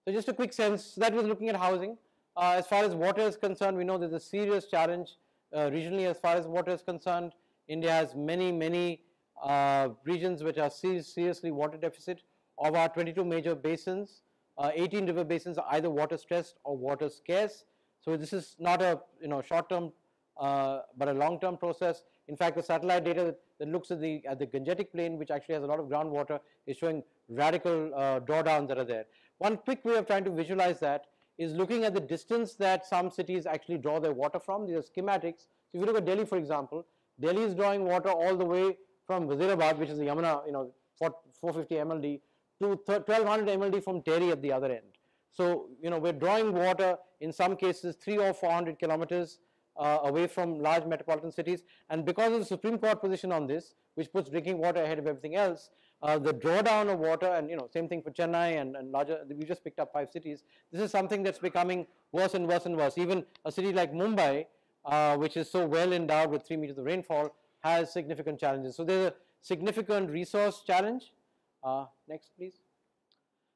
So just a quick sense, so that was looking at housing. As far as water is concerned, we know there's a serious challenge regionally as far as water is concerned. India has many regions which are seriously water deficit. Of our 22 major basins, 18 river basins are either water stressed or water scarce. So this is not a short term but a long term process. In fact, the satellite data that looks at the Gangetic plain, which actually has a lot of groundwater, is showing radical drawdowns that are there. One quick way of trying to visualize that is looking at the distance that some cities actually draw their water from. These are schematics. So if you look at Delhi, for example, Delhi is drawing water all the way from Wazirabad, which is the Yamuna, 450 MLD, to 1200 MLD from Tehri at the other end. So, we're drawing water in some cases 300 or 400 kilometers away from large metropolitan cities, and because of the Supreme Court position on this, which puts drinking water ahead of everything else, the drawdown of water, and same thing for Chennai and larger, we just picked up 5 cities, this is something that's becoming worse and worse and worse. Even a city like Mumbai, which is so well endowed with 3 meters of rainfall, has significant challenges. So there's a significant resource challenge. Next please.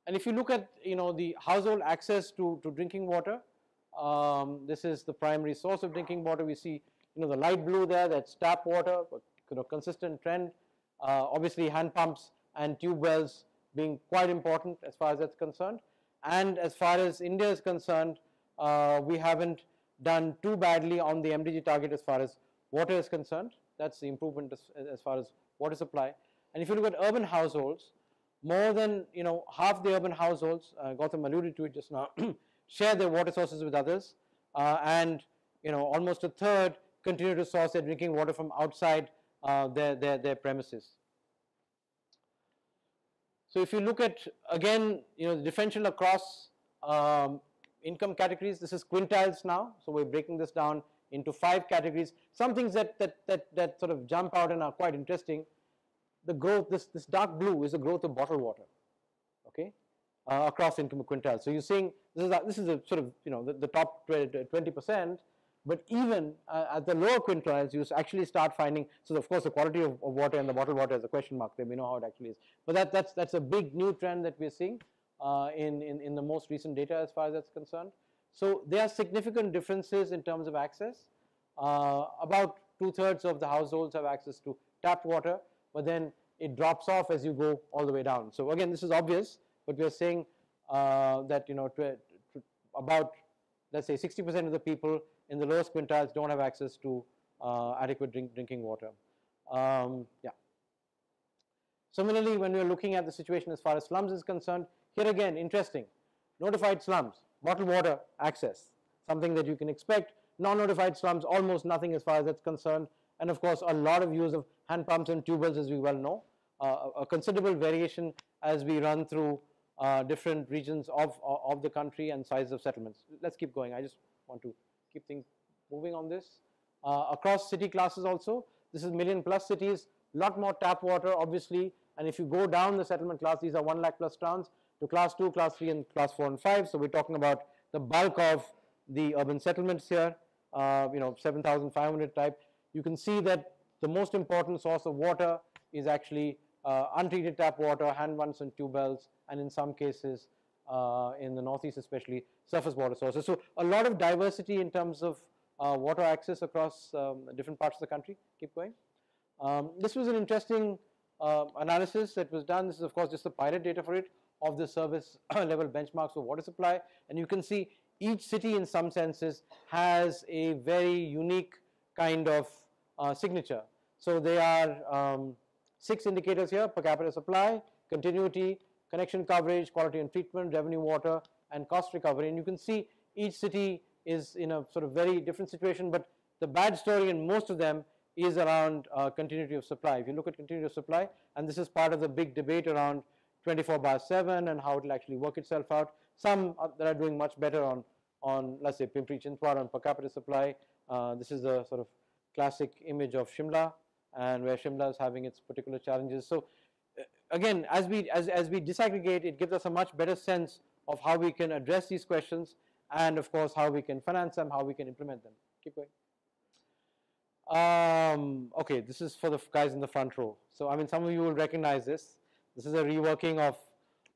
And if you look at the household access to drinking water, this is the primary source of drinking water. We see the light blue there, that's tap water, consistent trend. Obviously hand pumps and tube wells being quite important as far as that's concerned. And as far as India is concerned, we haven't done too badly on the MDG target as far as water is concerned. That's the improvement as far as water supply. And if you look at urban households, more than half the urban households, Gautam alluded to it just now, share their water sources with others, and almost a third continue to source their drinking water from outside their premises. So if you look at again the differential across income categories, this is quintiles now. So we're breaking this down into 5 categories. Some things that sort of jump out and are quite interesting. The growth, this dark blue is the growth of bottled water, okay, across income quintiles. So you're seeing this is a sort of the top 20%, but even at the lower quintiles, you actually start finding. So of course, the quality of water and the bottled water is a question mark. Then we know how it actually is. But that's a big new trend that we're seeing in the most recent data as far as that's concerned. So there are significant differences in terms of access. About 2/3 of the households have access to tap water, but then it drops off as you go all the way down. So again, this is obvious, but we are saying that about, let's say, 60% of the people in the lowest quintiles don't have access to adequate drinking water. Yeah. Similarly, when we are looking at the situation as far as slums is concerned, here again, interesting, notified slums, bottled water access, something that you can expect. Non-notified slums, almost nothing as far as that's concerned. And of course, a lot of use of hand pumps and tube wells, as we well know. A considerable variation as we run through different regions of the country and size of settlements. Let's keep going. I just want to keep things moving on this. Across city classes also, this is million plus cities, lot more tap water obviously, and if you go down the settlement class, these are 1 lakh plus towns, to class 2, class 3 and class 4 and 5. So we're talking about the bulk of the urban settlements here, 7,500 type. You can see that the most important source of water is actually untreated tap water, hand pumps and tube wells, and in some cases in the northeast especially, surface water sources. So a lot of diversity in terms of water access across different parts of the country. Keep going. This was an interesting analysis that was done. This is of course just the pilot data for it, of the service level benchmarks for water supply, and you can see each city in some senses has a very unique kind of signature. So there are 6 indicators here: per capita supply, continuity, connection coverage, quality and treatment, revenue water, and cost recovery. And you can see each city is in a sort of very different situation, but the bad story in most of them is around continuity of supply. If you look at continuity of supply, and this is part of the big debate around 24/7 and how it will actually work itself out. Some that are doing much better on let's say Pimpri-Chinchwad on per capita supply. This is the sort of classic image of Shimla, and where Shimla is having its particular challenges. So again, as we disaggregate, it gives us a much better sense of how we can address these questions, and of course how we can finance them, how we can implement them. Keep going. Okay, this is for the guys in the front row. So I mean, some of you will recognize this. This is a reworking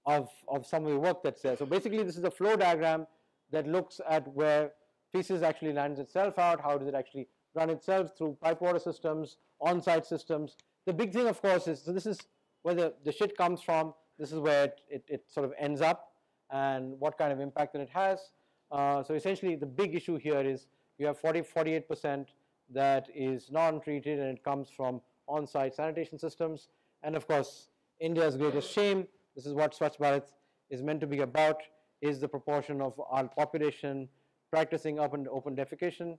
of some of the work that's there. So basically this is a flow diagram that looks at where feces actually lands itself out, how does it actually run itself through pipe water systems, on-site systems. The big thing of course is, so this is where the shit comes from, this is where it sort of ends up and what kind of impact that it has. So essentially the big issue here is you have 48% that is non-treated and it comes from on-site sanitation systems. And of course India's greatest shame, this is what Swacch Bharat is meant to be about, is the proportion of our population practicing open defecation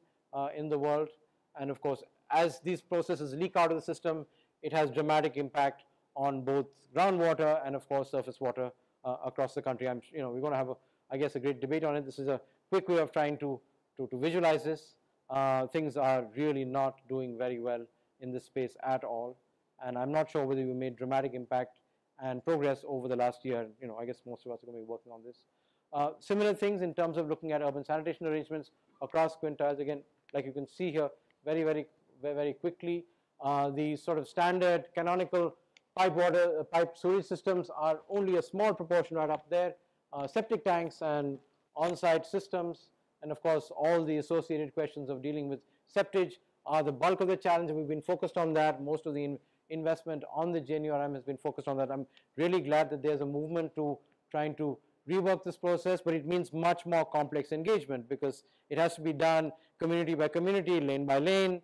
in the world. And of course as these processes leak out of the system, it has dramatic impact on both groundwater and of course surface water across the country. We're going to have I guess a great debate on it. This is a quick way of trying to visualize this. Things are really not doing very well in this space at all, and I'm not sure whether we made dramatic impact and progress over the last year. I guess most of us are going to be working on this. Similar things in terms of looking at urban sanitation arrangements across quintiles. Again, like you can see here, very quickly, the sort of standard canonical pipe sewage systems are only a small proportion right up there. Septic tanks and on-site systems, and of course all the associated questions of dealing with septage are the bulk of the challenge, and we've been focused on that. Most of the investment on the JNURM has been focused on that. I'm really glad that there's a movement to trying to rework this process, but it means much more complex engagement because it has to be done community by community, lane by lane.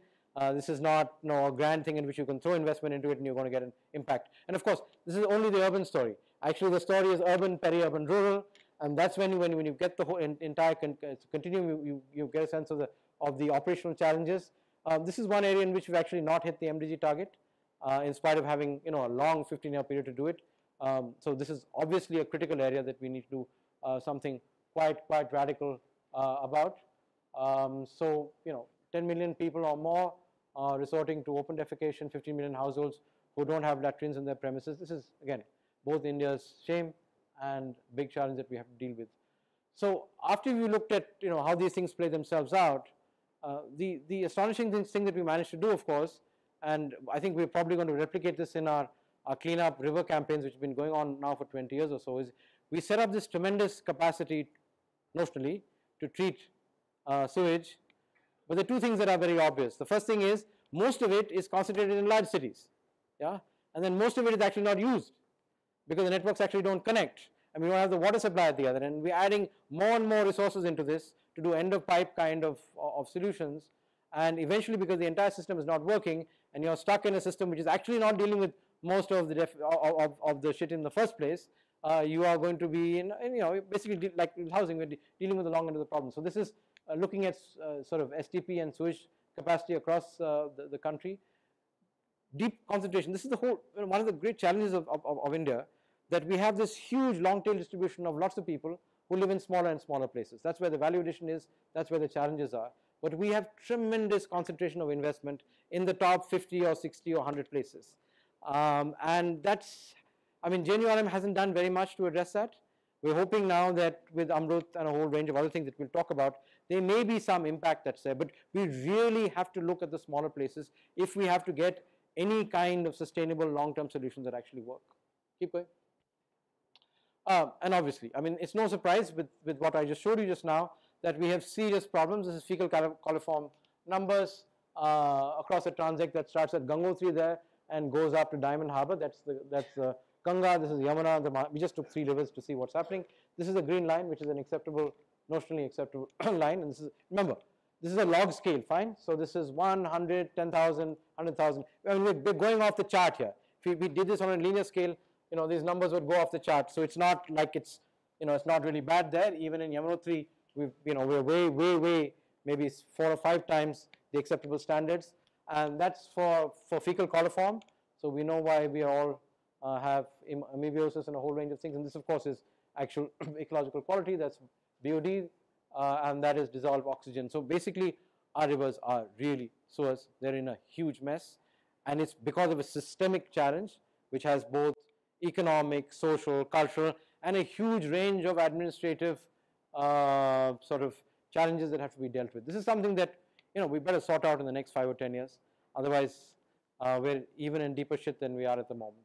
This is not a grand thing in which you can throw investment into it and you're going to get an impact. And of course, this is only the urban story. Actually, the story is urban, peri-urban, rural, and that's when you get the whole entire continuum, you get a sense of the operational challenges. This is one area in which we've actually not hit the MDG target, in spite of having a long 15-year period to do it. So this is obviously a critical area that we need to do something quite radical about. So 10 million people or more resorting to open defecation, 15 million households who don't have latrines in their premises. This is again both India's shame and big challenge that we have to deal with. So after we looked at how these things play themselves out, the astonishing thing that we managed to do, of course, and I think we're probably going to replicate this in our cleanup river campaigns, which have been going on now for 20 years or so, is we set up this tremendous capacity notionally to treat sewage. But there are two things that are very obvious. The first thing is most of it is concentrated in large cities, and then most of it is actually not used because the networks actually don't connect, and we don't have the water supply at the other end. We're adding more and more resources into this to do end of pipe kind of solutions, and eventually because the entire system is not working and you're stuck in a system which is actually not dealing with most of the shit in the first place, you are going to be basically like housing, we're dealing with the long end of the problem. So this is looking at sort of STP and sewage capacity across the country. Deep concentration. This is the whole one of the great challenges of India, that we have this huge long tail distribution of lots of people who live in smaller and smaller places. That's where the value addition is, that's where the challenges are. But we have tremendous concentration of investment in the top 50 or 60 or 100 places. And that's, JNURM hasn't done very much to address that. We're hoping now that with Amrut and a whole range of other things that we'll talk about, there may be some impact that's there, but we really have to look at the smaller places if we have to get any kind of sustainable long-term solutions that actually work. Keep going. And obviously, it's no surprise with what I just showed you just now that we have serious problems. This is fecal coliform numbers across a transect that starts at Gangotri there and goes up to Diamond Harbour. That's the Ganga, this is Yamuna. We just took 3 rivers to see what's happening. This is a green line, which is an notionally acceptable line. And this is, remember, this is a log scale, fine? So this is 100, 10,000, 100,000. We're going off the chart here. If we did this on a linear scale, these numbers would go off the chart. So it's not like it's not really bad there. Even in Yamunotri, we're way, maybe 4 or 5 times the acceptable standards. And that's for fecal coliform. So we know why we all have amoebiosis and a whole range of things. And this, of course, is actual ecological quality. That's BOD, and that is dissolved oxygen. So basically, our rivers are really sewers. They're in a huge mess. And it's because of a systemic challenge, which has both economic, social, cultural, and a huge range of administrative sort of challenges that have to be dealt with. This is something that we better sort out in the next 5 or 10 years. Otherwise, we're even in deeper shit than we are at the moment.